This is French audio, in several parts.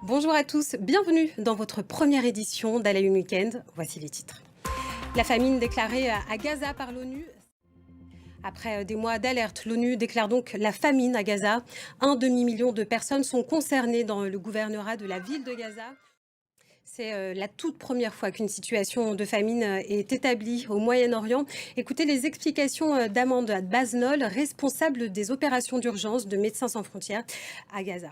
Bonjour à tous, bienvenue dans votre première édition d'Al Ayoun Weekend. Voici les titres. La famine déclarée à Gaza par l'ONU. Après des mois d'alerte, l'ONU déclare donc la famine à Gaza. Un demi-million de personnes sont concernées dans le gouvernorat de la ville de Gaza. C'est la toute première fois qu'une situation de famine est établie au Moyen-Orient. Écoutez les explications d'Amanda Baznol, responsable des opérations d'urgence de Médecins sans frontières à Gaza.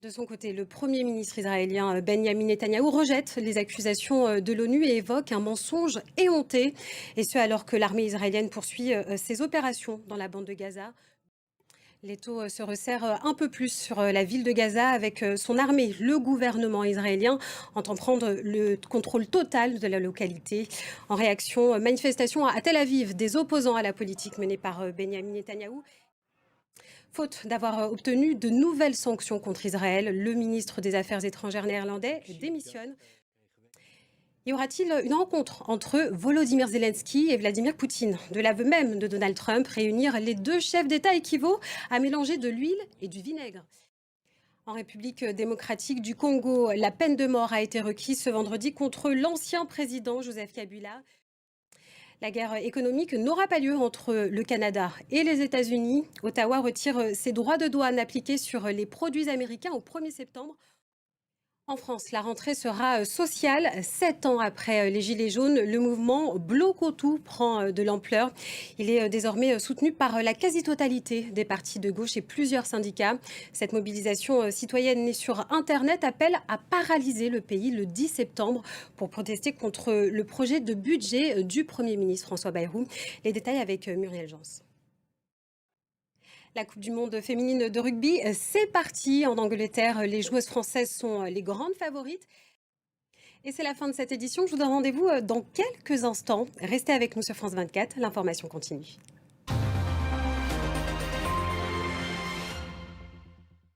De son côté, le Premier ministre israélien Benjamin Netanyahou rejette les accusations de l'ONU et évoque un mensonge éhonté, et ce alors que l'armée israélienne poursuit ses opérations dans la bande de Gaza. L'étau se resserre un peu plus sur la ville de Gaza avec son armée. Le gouvernement israélien entend prendre le contrôle total de la localité. En réaction, manifestation à Tel Aviv des opposants à la politique menée par Benjamin Netanyahou. Faute d'avoir obtenu de nouvelles sanctions contre Israël, le ministre des Affaires étrangères néerlandais démissionne. Y aura-t-il une rencontre entre Volodymyr Zelensky et Vladimir Poutine? De l'aveu même de Donald Trump, réunir les deux chefs d'État équivaut à mélanger de l'huile et du vinaigre. En République démocratique du Congo, la peine de mort a été requise ce vendredi contre l'ancien président Joseph Kabila. La guerre économique n'aura pas lieu entre le Canada et les États-Unis. Ottawa retire ses droits de douane appliqués sur les produits américains au 1er septembre. En France, la rentrée sera sociale. 7 ans après les Gilets jaunes, le mouvement Bloc-Tout prend de l'ampleur. Il est désormais soutenu par la quasi-totalité des partis de gauche et plusieurs syndicats. Cette mobilisation citoyenne née sur Internet appelle à paralyser le pays le 10 septembre pour protester contre le projet de budget du Premier ministre François Bayrou. Les détails avec Muriel Jans. La Coupe du monde féminine de rugby, c'est parti. En Angleterre, les joueuses françaises sont les grandes favorites. Et c'est la fin de cette édition. Je vous donne rendez-vous dans quelques instants. Restez avec nous sur France 24. L'information continue.